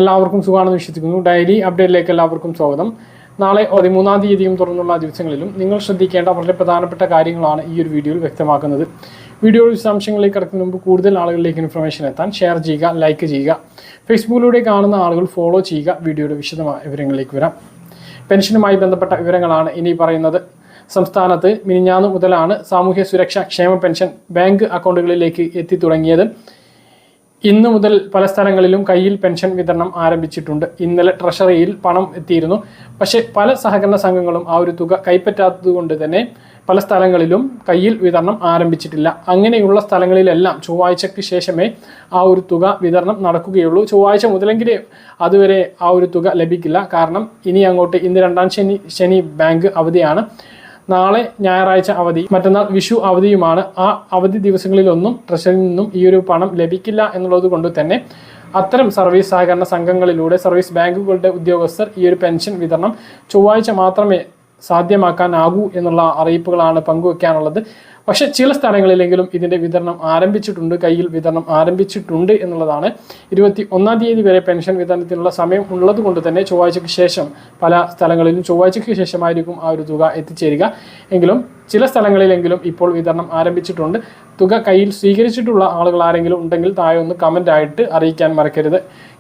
എല്ലാവർക്കും സുഖമാണെന്ന് വിശ്വസിക്കുന്നു. ഡെയിലി അപ്ഡേറ്റിലേക്ക് എല്ലാവർക്കും സ്വാഗതം. നാളെ 13-ാം തീയതിയും തുറന്നുള്ള ദിവസങ്ങളിലും നിങ്ങൾ ശ്രദ്ധിക്കേണ്ട വളരെ പ്രധാനപ്പെട്ട കാര്യങ്ങളാണ് ഈ ഒരു വീഡിയോയിൽ വ്യക്തമാക്കുന്നത്. വീഡിയോയുടെ വിശദാംശങ്ങളിലേക്ക് കടക്കുന്ന മുമ്പ് കൂടുതൽ ആളുകളിലേക്ക് ഇൻഫർമേഷൻ എത്താൻ ഷെയർ ചെയ്യുക, ലൈക്ക് ചെയ്യുക. ഫേസ്ബുക്കിലൂടെ കാണുന്ന ആളുകൾ ഫോളോ ചെയ്യുക. വീഡിയോയുടെ വിശദമായ വിവരങ്ങളിലേക്ക് വരാം. പെൻഷനുമായി ബന്ധപ്പെട്ട വിവരങ്ങളാണ് ഇനി പറയുന്നത്. സംസ്ഥാനത്ത് മിനിഞ്ഞാന്ന് മുതലാണ് സാമൂഹ്യ സുരക്ഷാ ക്ഷേമ പെൻഷൻ ബാങ്ക് അക്കൗണ്ടുകളിലേക്ക് എത്തി തുടങ്ങിയത്. ഇന്നു മുതൽ പല സ്ഥലങ്ങളിലും കയ്യിൽ പെൻഷൻ വിതരണം ആരംഭിച്ചിട്ടുണ്ട്. ഇന്നലെ ട്രഷറിയിൽ പണം എത്തിയിരുന്നു. പക്ഷേ പല സഹകരണ സംഘങ്ങളും ആ ഒരു തുക കൈപ്പറ്റാത്തതുകൊണ്ട് തന്നെ പല സ്ഥലങ്ങളിലും കയ്യിൽ വിതരണം ആരംഭിച്ചിട്ടില്ല. അങ്ങനെയുള്ള സ്ഥലങ്ങളിലെല്ലാം ചൊവ്വാഴ്ചയ്ക്ക് ശേഷമേ ആ ഒരു തുക വിതരണം നടക്കുകയുള്ളൂ. ചൊവ്വാഴ്ച മുതലെങ്കിലേ അതുവരെ ആ ഒരു തുക ലഭിക്കില്ല. കാരണം ഇനി അങ്ങോട്ട് ഇന്ന് രണ്ടാം ശനി ബാങ്ക് അവധിയാണ്. നാളെ ഞായറാഴ്ച അവധി, മറ്റന്നാൾ വിഷു അവധിയുമാണ്. ആ അവധി ദിവസങ്ങളിലൊന്നും ട്രഷറിയിൽ നിന്നും ഈ ഒരു പണം ലഭിക്കില്ല എന്നുള്ളത് കൊണ്ട് തന്നെ അത്തരം സർവീസ് സഹകരണ സംഘങ്ങളിലൂടെ സർവീസ് ബാങ്കുകളുടെ ഉദ്യോഗസ്ഥർ ഈ ഒരു പെൻഷൻ വിതരണം ചൊവ്വാഴ്ച മാത്രമേ സാധ്യമാക്കാനാകൂ എന്നുള്ള അറിയിപ്പുകളാണ് പങ്കുവെക്കാനുള്ളത്. പക്ഷേ ചില സ്ഥലങ്ങളിലെങ്കിലും ഇതിൻ്റെ വിതരണം ആരംഭിച്ചിട്ടുണ്ട്, കയ്യിൽ വിതരണം ആരംഭിച്ചിട്ടുണ്ട് എന്നുള്ളതാണ്. 21-ാം തീയതി വരെ പെൻഷൻ വിതരണത്തിനുള്ള സമയം ഉള്ളത് കൊണ്ട് തന്നെ ചൊവ്വാഴ്ചയ്ക്ക് ശേഷം പല സ്ഥലങ്ങളിലും ചൊവ്വാഴ്ചയ്ക്ക് ശേഷമായിരിക്കും ആ ഒരു തുക എത്തിച്ചേരുക. എങ്കിലും ചില സ്ഥലങ്ങളിലെങ്കിലും ഇപ്പോൾ വിതരണം ആരംഭിച്ചിട്ടുണ്ട്. തുക കയ്യിൽ സ്വീകരിച്ചിട്ടുള്ള ആളുകൾ ആരെങ്കിലും ഉണ്ടെങ്കിൽ താഴെ ഒന്ന് കമൻ്റായിട്ട് അറിയിക്കാൻ മറക്കരുത്.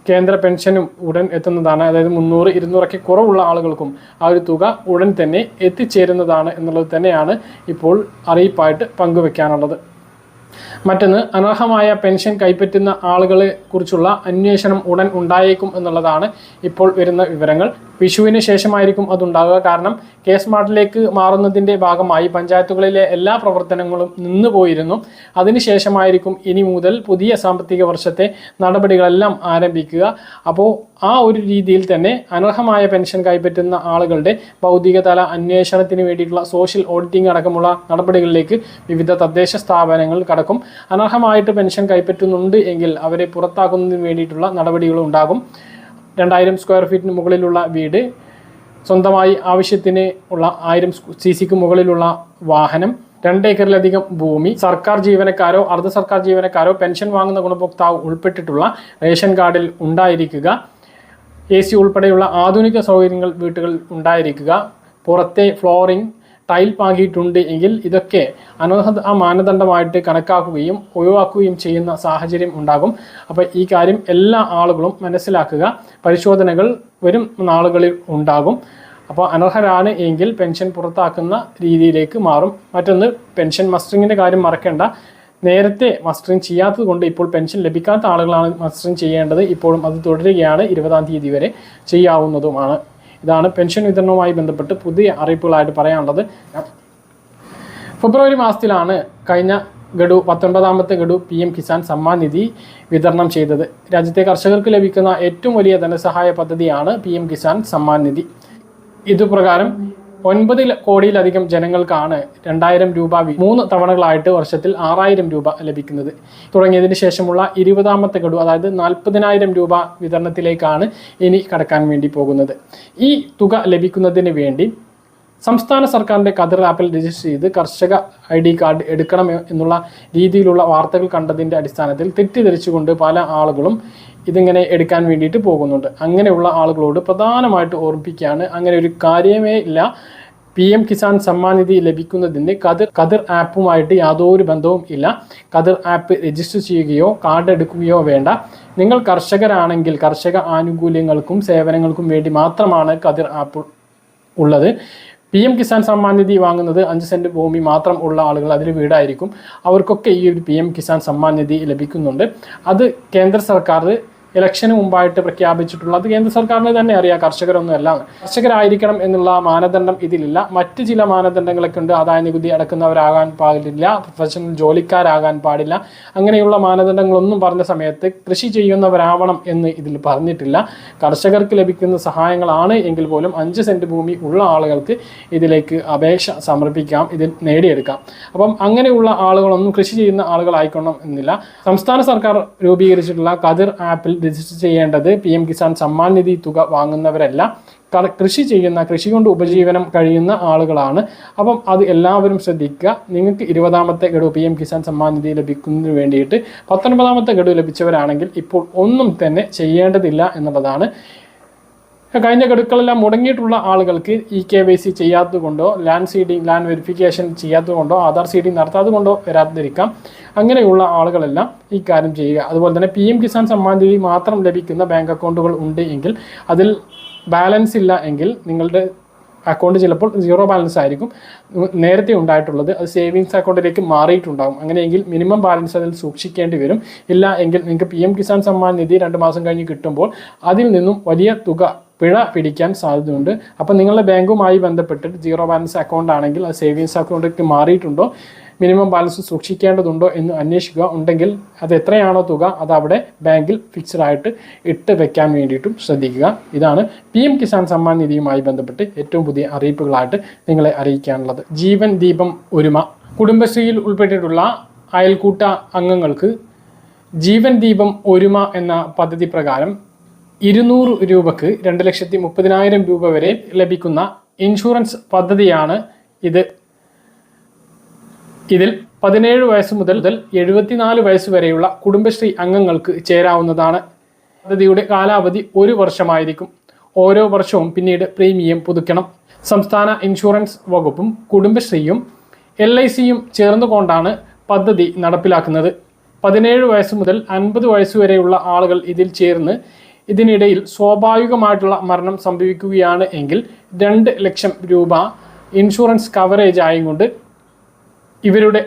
കേന്ദ്ര പെൻഷനും ഉടൻ എത്തുന്നതാണ്. അതായത് 300-200 കുറവുള്ള ആളുകൾക്കും ആ ഒരു തുക ഉടൻ തന്നെ എത്തിച്ചേരുന്നതാണ് എന്നുള്ളത് തന്നെയാണ് ഇപ്പോൾ അറിയിപ്പായിട്ട് പങ്കുവെക്കാനുള്ളത്. മറ്റൊന്ന്, അനർഹമായ പെൻഷൻ കൈപ്പറ്റുന്ന ആളുകളെ കുറിച്ചുള്ള അന്വേഷണം ഉടൻ ഉണ്ടായേക്കും എന്നുള്ളതാണ് ഇപ്പോൾ വരുന്ന വിവരങ്ങൾ. വിഷുവിന് ശേഷമായിരിക്കും അതുണ്ടാകുക. കാരണം കെ-സ്മാർട്ടിലേക്ക് മാറുന്നതിൻ്റെ ഭാഗമായി പഞ്ചായത്തുകളിലെ എല്ലാ പ്രവർത്തനങ്ങളും നിന്നുപോയിരുന്നു. അതിനുശേഷമായിരിക്കും ഇനി മുതൽ പുതിയ സാമ്പത്തിക വർഷത്തെ നടപടികളെല്ലാം ആരംഭിക്കുക. അപ്പോൾ ആ ഒരു രീതിയിൽ തന്നെ അനർഹമായ പെൻഷൻ കൈപ്പറ്റുന്ന ആളുകളുടെ ഭൗതിക തല അന്വേഷണത്തിന് വേണ്ടിയിട്ടുള്ള സോഷ്യൽ ഓഡിറ്റിംഗ് അടക്കമുള്ള നടപടികളിലേക്ക് വിവിധ തദ്ദേശ സ്ഥാപനങ്ങൾ കടക്കും. അനർഹമായിട്ട് പെൻഷൻ കൈപ്പറ്റുന്നുണ്ട് എങ്കിൽ അവരെ പുറത്താക്കുന്നതിന് വേണ്ടിയിട്ടുള്ള നടപടികളും ഉണ്ടാകും. 2000 സ്ക്വയർ ഫീറ്റിന് മുകളിലുള്ള വീട്, സ്വന്തമായി ആവശ്യത്തിന് ഉള്ള 1000 cc മുകളിലുള്ള വാഹനം, 2 ഏക്കറിലധികം ഭൂമി, സർക്കാർ ജീവനക്കാരോ അർദ്ധ സർക്കാർ ജീവനക്കാരോ പെൻഷൻ വാങ്ങുന്ന ഗുണഭോക്താവ് ഉൾപ്പെട്ടിട്ടുള്ള റേഷൻ കാർഡിൽ ഉണ്ടായിരിക്കുക, AC ഉൾപ്പെടെയുള്ള ആധുനിക സൗകര്യങ്ങൾ വീട്ടുകളിൽ ഉണ്ടായിരിക്കുക, പുറത്തെ ഫ്ലോറിംഗ് ടൈൽ പാകിയിട്ടുണ്ട് എങ്കിൽ ഇതൊക്കെ അനർഹത മാനദണ്ഡമായിട്ട് കണക്കാക്കുകയും ഒഴിവാക്കുകയും ചെയ്യുന്ന സാഹചര്യം ഉണ്ടാകും. അപ്പോൾ ഈ കാര്യം എല്ലാ ആളുകളും മനസ്സിലാക്കുക. പരിശോധനകൾ വരും നാളുകളിൽ ഉണ്ടാകും. അപ്പോൾ അനർഹരാണ് എങ്കിൽ പെൻഷൻ പുറത്താക്കുന്ന രീതിയിലേക്ക് മാറും. മറ്റൊന്ന്, പെൻഷൻ മസ്റ്ററിങ്ങിൻ്റെ കാര്യം മറക്കേണ്ട. നേരത്തെ മസ്റ്ററിങ് ചെയ്യാത്തത് കൊണ്ട് ഇപ്പോൾ പെൻഷൻ ലഭിക്കാത്ത ആളുകളാണ് മസ്റ്ററിങ് ചെയ്യേണ്ടത്. ഇപ്പോഴും അത് തുടരുകയാണ്. 20-ാം തീയതി വരെ ചെയ്യാവുന്നതുമാണ്. ഇതാണ് പെൻഷൻ വിതരണവുമായി ബന്ധപ്പെട്ട് പുതിയ അറിയിപ്പുകളായിട്ട് പറയാനുള്ളത്. ഫെബ്രുവരി മാസത്തിലാണ് കഴിഞ്ഞ ഗഡു 19-ാമത്തെ ഗഡു PM കിസാൻ സമ്മാൻ നിധി വിതരണം ചെയ്തത്. രാജ്യത്തെ കർഷകർക്ക് ലഭിക്കുന്ന ഏറ്റവും വലിയ ധനസഹായ പദ്ധതിയാണ് PM കിസാൻ സമ്മാൻ നിധി. ഇതുപ്രകാരം 9 കോടിയിലധികം ജനങ്ങൾക്കാണ് 2000 രൂപ 3 തവണകളായിട്ട് വർഷത്തിൽ 6000 രൂപ ലഭിക്കുന്നത്. തുടങ്ങിയതിന് ശേഷമുള്ള 20-ാമത്തെ ഗഡു, അതായത് 40,000 രൂപ വിതരണത്തിലേക്കാണ് ഇനി കടക്കാൻ വേണ്ടി പോകുന്നത്. ഈ തുക ലഭിക്കുന്നതിന് വേണ്ടി സംസ്ഥാന സർക്കാരിൻ്റെ ഖദർ ആപ്പിൽ രജിസ്റ്റർ ചെയ്ത് കർഷക ID കാർഡ് എടുക്കണം എന്നുള്ള രീതിയിലുള്ള വാർത്തകൾ കണ്ടതിൻ്റെ അടിസ്ഥാനത്തിൽ തെറ്റിദ്ധരിച്ചുകൊണ്ട് പല ആളുകളും ഇതിങ്ങനെ എടുക്കാൻ വേണ്ടിയിട്ട് പോകുന്നുണ്ട്. അങ്ങനെയുള്ള ആളുകളോട് പ്രധാനമായിട്ട് ഓർമ്മിപ്പിക്കുകയാണ്, അങ്ങനെ ഒരു കാര്യമേ ഇല്ല. PM കിസാൻ സമ്മാൻ നിധി ലഭിക്കുന്നതിന് ഖദർ ആപ്പുമായിട്ട് യാതൊരു ബന്ധവും ഇല്ല. ഖദർ ആപ്പ് രജിസ്റ്റർ ചെയ്യുകയോ കാർഡ് എടുക്കുകയോ വേണ്ട. നിങ്ങൾ കർഷകരാണെങ്കിൽ കർഷക ആനുകൂല്യങ്ങൾക്കും സേവനങ്ങൾക്കും വേണ്ടി മാത്രമാണ് ഖദർ ആപ്പ് ഉള്ളത്. PM കിസാൻ സമ്മാൻ നിധി വാങ്ങുന്നത് 5 സെൻറ്റ് ഭൂമി മാത്രം ഉള്ള ആളുകൾ, അതിൽ വീടായിരിക്കും, അവർക്കൊക്കെ ഈ ഒരു PM കിസാൻ സമ്മാൻ നിധി ലഭിക്കുന്നുണ്ട്. അത് കേന്ദ്ര സർക്കാർ ഇലക്ഷന് മുമ്പായിട്ട് പ്രഖ്യാപിച്ചിട്ടുള്ളത് കേന്ദ്ര സർക്കാരിന് തന്നെ അറിയാം. കർഷകരൊന്നുമല്ല, കർഷകരായിരിക്കണം എന്നുള്ള മാനദണ്ഡം ഇതിലില്ല. മറ്റ് ചില മാനദണ്ഡങ്ങളൊക്കെ ഉണ്ട്. ആദായ നികുതി അടക്കുന്നവരാകാൻ പാടില്ല, പ്രൊഫഷണൽ ജോലിക്കാരാകാൻ പാടില്ല. അങ്ങനെയുള്ള മാനദണ്ഡങ്ങളൊന്നും പറഞ്ഞ സമയത്ത് കൃഷി ചെയ്യുന്നവരാവണം എന്ന് ഇതിൽ പറഞ്ഞിട്ടില്ല. കർഷകർക്ക് ലഭിക്കുന്ന സഹായങ്ങളാണ് എങ്കിൽ പോലും 5 സെൻറ്റ് ഭൂമി ഉള്ള ആളുകൾക്ക് ഇതിലേക്ക് അപേക്ഷ സമർപ്പിക്കാം, ഇത് നേടിയെടുക്കാം. അപ്പം അങ്ങനെയുള്ള ആളുകളൊന്നും കൃഷി ചെയ്യുന്ന ആളുകളായിക്കൊള്ളണം എന്നില്ല. സംസ്ഥാന സർക്കാർ രൂപീകരിച്ചിട്ടുള്ള ഖദർ ആപ്പിൽ രജിസ്റ്റർ ചെയ്യേണ്ടത് PM കിസാൻ സമ്മാൻ നിധി തുക വാങ്ങുന്നവരല്ല, കൃഷി ചെയ്യുന്ന, കൃഷി കൊണ്ട് ഉപജീവനം കഴിയുന്ന ആളുകളാണ്. അപ്പം അത് എല്ലാവരും ശ്രദ്ധിക്കുക. നിങ്ങൾക്ക് 20ാമത്തെ ഗഡു PM കിസാൻ സമ്മാൻ നിധി ലഭിക്കുന്നതിന് വേണ്ടിയിട്ട് 19ാമത്തെ ഗഡു ലഭിച്ചവരാണെങ്കിൽ ഇപ്പോൾ ഒന്നും തന്നെ ചെയ്യേണ്ടതില്ല എന്നുള്ളതാണ്. കഴിഞ്ഞ ഗഡുക്കളെല്ലാം മുടങ്ങിയിട്ടുള്ള ആളുകൾക്ക് ഈ KYC ചെയ്യാത്തത് കൊണ്ടോ, ലാൻഡ് വെരിഫിക്കേഷൻ ചെയ്യാത്തത് കൊണ്ടോ, ആധാർ സീഡിംഗ് നടത്താത്തത് കൊണ്ടോ വരാതിരിക്കാം. അങ്ങനെയുള്ള ആളുകളെല്ലാം ഈ കാര്യം ചെയ്യുക. അതുപോലെ തന്നെ PM കിസാൻ സമ്മാൻ നിധി മാത്രം ലഭിക്കുന്ന ബാങ്ക് അക്കൗണ്ടുകൾ ഉണ്ട് എങ്കിൽ അതിൽ ബാലൻസ് ഇല്ല എങ്കിൽ നിങ്ങളുടെ അക്കൗണ്ട് ചിലപ്പോൾ 0 ബാലൻസ് ആയിരിക്കും നേരത്തെ ഉണ്ടായിട്ടുള്ളത്. അത് സേവിങ്സ് അക്കൗണ്ടിലേക്ക് മാറിയിട്ടുണ്ടാകും. അങ്ങനെയെങ്കിൽ മിനിമം ബാലൻസ് അതിൽ സൂക്ഷിക്കേണ്ടി വരും. ഇല്ല എങ്കിൽ നിങ്ങൾക്ക് PM കിസാൻ സമ്മാൻ നിധി 2 മാസം കഴിഞ്ഞ് കിട്ടുമ്പോൾ അതിൽ നിന്നും വലിയ തുക പിഴ പിടിക്കാൻ സാധ്യതയുണ്ട്. അപ്പോൾ നിങ്ങളുടെ ബാങ്കുമായി ബന്ധപ്പെട്ടിട്ട് 0 ബാലൻസ് അക്കൗണ്ട് ആണെങ്കിൽ അത് സേവിങ്സ് അക്കൗണ്ടിലേക്ക് മാറിയിട്ടുണ്ടോ, മിനിമം ബാലൻസ് സൂക്ഷിക്കേണ്ടതുണ്ടോ എന്ന് അന്വേഷിക്കുക. ഉണ്ടെങ്കിൽ അത് എത്രയാണോ തുക അത് അവിടെ ബാങ്കിൽ ഫിക്സ്ഡ് ആയിട്ട് ഇട്ട് വെക്കാൻ വേണ്ടിയിട്ടും ശ്രദ്ധിക്കുക. ഇതാണ് PM കിസാൻ സമ്മാൻ നിധിയുമായി ബന്ധപ്പെട്ട് ഏറ്റവും പുതിയ അറിയിപ്പുകളായിട്ട് നിങ്ങളെ അറിയിക്കാനുള്ളത്. ജീവൻ ദീപം ഒരുമ കുടുംബശ്രീയിൽ ഉൾപ്പെട്ടിട്ടുള്ള അയൽക്കൂട്ട അംഗങ്ങൾക്ക് ജീവൻ ദീപം ഒരുമ എന്ന പദ്ധതി പ്രകാരം 200 രൂപക്ക് 2,30,000 രൂപ വരെ ലഭിക്കുന്ന ഇൻഷുറൻസ് പദ്ധതിയാണ് ഇത്. ഇതിൽ 17 വയസ്സ് മുതൽ 74 വയസ്സ് വരെയുള്ള കുടുംബശ്രീ അംഗങ്ങൾക്ക് ചേരാവുന്നതാണ്. പദ്ധതിയുടെ കാലാവധി 1 വർഷമായിരിക്കും. ഓരോ വർഷവും പിന്നീട് പ്രീമിയം പുതുക്കണം. സംസ്ഥാന ഇൻഷുറൻസ് വകുപ്പും കുടുംബശ്രീയും LICയും ചേർന്നുകൊണ്ടാണ് പദ്ധതി നടപ്പിലാക്കുന്നത്. 17 വയസ്സ് മുതൽ 50 വയസ്സ് വരെയുള്ള ആളുകൾ ഇതിൽ ചേർന്ന് ഇതിനിടയിൽ സ്വാഭാവികമായിട്ടുള്ള മരണം സംഭവിക്കുകയാണ് എങ്കിൽ 2 ലക്ഷം രൂപ ഇൻഷുറൻസ് കവറേജ് ആയും ഇവരുടെ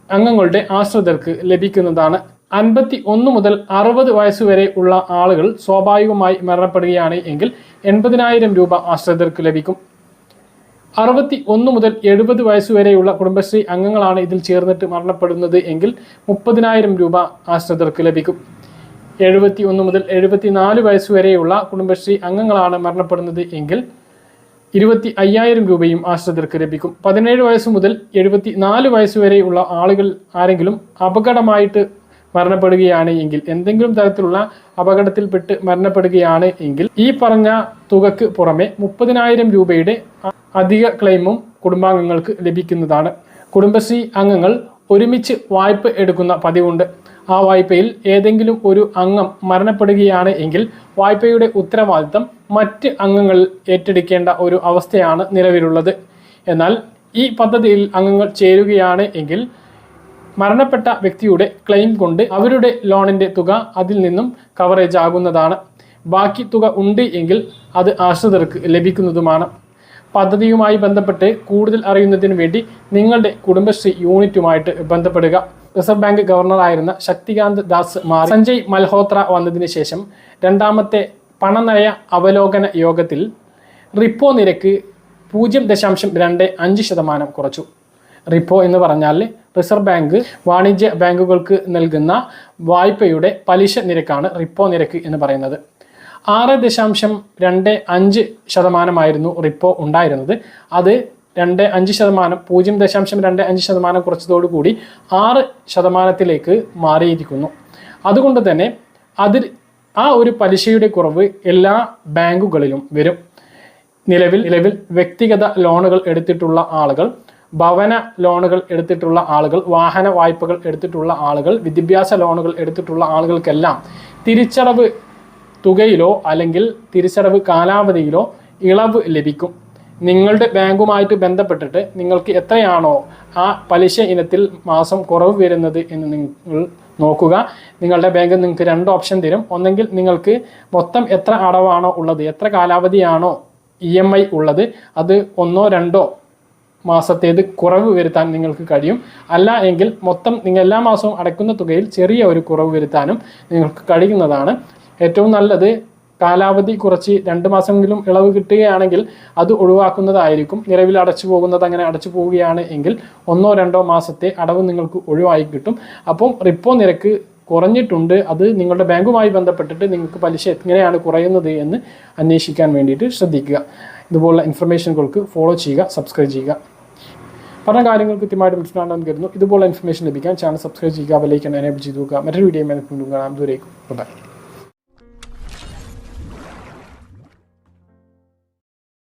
അംഗങ്ങളുടെ ആശ്രിതർക്ക് ലഭിക്കുന്നതാണ്. 51 മുതൽ 60 വയസ്സ് വരെ ഉള്ള ആളുകൾ സ്വാഭാവികമായി മരണപ്പെടുകയാണ് എങ്കിൽ 80,000 രൂപ ആശ്രിതർക്ക് ലഭിക്കും. 61 മുതൽ 70 വയസ്സ് വരെയുള്ള കുടുംബശ്രീ അംഗങ്ങളാണ് ഇതിൽ ചേർന്നിട്ട് മരണപ്പെടുന്നത് എങ്കിൽ 30,000 രൂപ ആശ്രിതർക്ക് ലഭിക്കും. 71 മുതൽ 74 വയസ്സ് വരെയുള്ള കുടുംബശ്രീ അംഗങ്ങളാണ് മരണപ്പെടുന്നത് എങ്കിൽ 25,000 രൂപയും ആശ്രിതർക്ക് ലഭിക്കും. 17 വയസ്സ് മുതൽ 74 വയസ്സ് വരെയുള്ള ആളുകൾ ആരെങ്കിലും അപകടമായിട്ട് മരണപ്പെടുകയാണ് എങ്കിൽ, എന്തെങ്കിലും തരത്തിലുള്ള അപകടത്തിൽപ്പെട്ട് മരണപ്പെടുകയാണ് എങ്കിൽ ഈ പറഞ്ഞ തുകക്ക് പുറമെ 30,000 രൂപയുടെ അധിക ക്ലെയിമും കുടുംബാംഗങ്ങൾക്ക് ലഭിക്കുന്നതാണ്. കുടുംബശ്രീ അംഗങ്ങൾ ഒരുമിച്ച് വായ്പ എടുക്കുന്ന പതിവുണ്ട്. ആ വായ്പയിൽ ഏതെങ്കിലും ഒരു അംഗം മരണപ്പെടുകയാണ് എങ്കിൽ വായ്പയുടെ ഉത്തരവാദിത്തം മറ്റ് അംഗങ്ങൾ ഏറ്റെടുക്കേണ്ട ഒരു അവസ്ഥയാണ് നിലവിലുള്ളത്. എന്നാൽ ഈ പദ്ധതിയിൽ അംഗങ്ങൾ ചേരുകയാണ് എങ്കിൽ മരണപ്പെട്ട വ്യക്തിയുടെ ക്ലെയിം കൊണ്ട് അവരുടെ ലോണിൻ്റെ തുക അതിൽ നിന്നും കവറേജ് ആകുന്നതാണ്. ബാക്കി തുക ഉണ്ട് എങ്കിൽ അത് ആശ്രിതർക്ക് ലഭിക്കുന്നതുമാണ്. പദ്ധതിയുമായി ബന്ധപ്പെട്ട് കൂടുതൽ അറിയുന്നതിന് വേണ്ടി നിങ്ങളുടെ കുടുംബശ്രീ യൂണിറ്റുമായിട്ട് ബന്ധപ്പെടുക. റിസർവ് ബാങ്ക് ഗവർണറായിരുന്ന ശക്തികാന്ത് ദാസ് മാറി സഞ്ജയ് മൽഹോത്ര വന്നതിന് ശേഷം 2ാമത്തെ പണനയ അവലോകന യോഗത്തിൽ റിപ്പോ നിരക്ക് 0.25% കുറച്ചു. റിപ്പോ എന്ന് പറഞ്ഞാൽ റിസർവ് ബാങ്ക് വാണിജ്യ ബാങ്കുകൾക്ക് നൽകുന്ന വായ്പയുടെ പലിശ നിരക്കാണ് റിപ്പോ നിരക്ക് എന്ന് പറയുന്നത്. 6.25% റിപ്പോ ഉണ്ടായിരുന്നത്. അത് 0.25% കുറച്ചതോടുകൂടി 6% മാറിയിരിക്കുന്നു. അതുകൊണ്ട് തന്നെ ആ ഒരു പലിശയുടെ കുറവ് എല്ലാ ബാങ്കുകളിലും വരും. നിലവിൽ വ്യക്തിഗത ലോണുകൾ എടുത്തിട്ടുള്ള ആളുകൾ, ഭവന ലോണുകൾ എടുത്തിട്ടുള്ള ആളുകൾ, വാഹന വായ്പകൾ എടുത്തിട്ടുള്ള ആളുകൾ, വിദ്യാഭ്യാസ ലോണുകൾ എടുത്തിട്ടുള്ള ആളുകൾക്കെല്ലാം തിരിച്ചടവ് തുകയിലോ അല്ലെങ്കിൽ തിരിച്ചടവ് കാലാവധിയിലോ ഇളവ് ലഭിക്കും. നിങ്ങളുടെ ബാങ്കുമായിട്ട് ബന്ധപ്പെട്ടിട്ട് നിങ്ങൾക്ക് എത്രയാണോ ആ പലിശ ഇനത്തിൽ മാസം കുറവ് വരുന്നത് എന്ന് നിങ്ങൾ നോക്കുക. നിങ്ങളുടെ ബാങ്ക് നിങ്ങൾക്ക് 2 ഓപ്ഷൻ തരും. ഒന്നെങ്കിൽ നിങ്ങൾക്ക് മൊത്തം എത്ര അടവാണോ ഉള്ളത്, എത്ര കാലാവധിയാണോ EMI ഉള്ളത്, അത് 1 or 2 മാസത്തേത് കുറവ് വരുത്താൻ നിങ്ങൾക്ക് കഴിയും. അല്ല എങ്കിൽ മൊത്തം നിങ്ങൾ എല്ലാ മാസവും അടയ്ക്കുന്ന തുകയിൽ ചെറിയ ഒരു കുറവ് വരുത്താനും നിങ്ങൾക്ക് കഴിയുന്നതാണ്. ഏറ്റവും നല്ലത് കാലാവധി കുറച്ച് 2 മാസമെങ്കിലും ഇളവ് കിട്ടുകയാണെങ്കിൽ അത് ഒഴിവാക്കുന്നതായിരിക്കും. നിലവിൽ അടച്ചു പോകുന്നത് അങ്ങനെ അടച്ചു പോവുകയാണ് എങ്കിൽ 1 or 2 മാസത്തെ അടവ് നിങ്ങൾക്ക് ഒഴിവായി കിട്ടും. അപ്പം റിപ്പോ നിരക്ക് കുറഞ്ഞിട്ടുണ്ട്. അത് നിങ്ങളുടെ ബാങ്കുമായി ബന്ധപ്പെട്ടിട്ട് നിങ്ങൾക്ക് പലിശ എങ്ങനെയാണ് കുറയുന്നത് എന്ന് അന്വേഷിക്കാൻ വേണ്ടിയിട്ട് ശ്രദ്ധിക്കുക. ഇതുപോലുള്ള ഇൻഫർമേഷനുകൾക്ക് ഫോളോ ചെയ്യുക, സബ്സ്ക്രൈബ് ചെയ്യുക. പറഞ്ഞ കാര്യങ്ങൾ കൃത്യമായിട്ട് മനസ്സിലാണെന്ന് കരുതുന്നു. ഇതുപോലുള്ള ഇൻഫർമേഷൻ ലഭിക്കാൻ ചാനൽ സബ്സ്ക്രൈബ് ചെയ്യുക, ബെൽ ഐക്കൺ എനേബിൾ ചെയ്തു നോക്കുക. മറ്റൊരു വീഡിയോ കാണാം. ദൂരേക്കും ബൈ.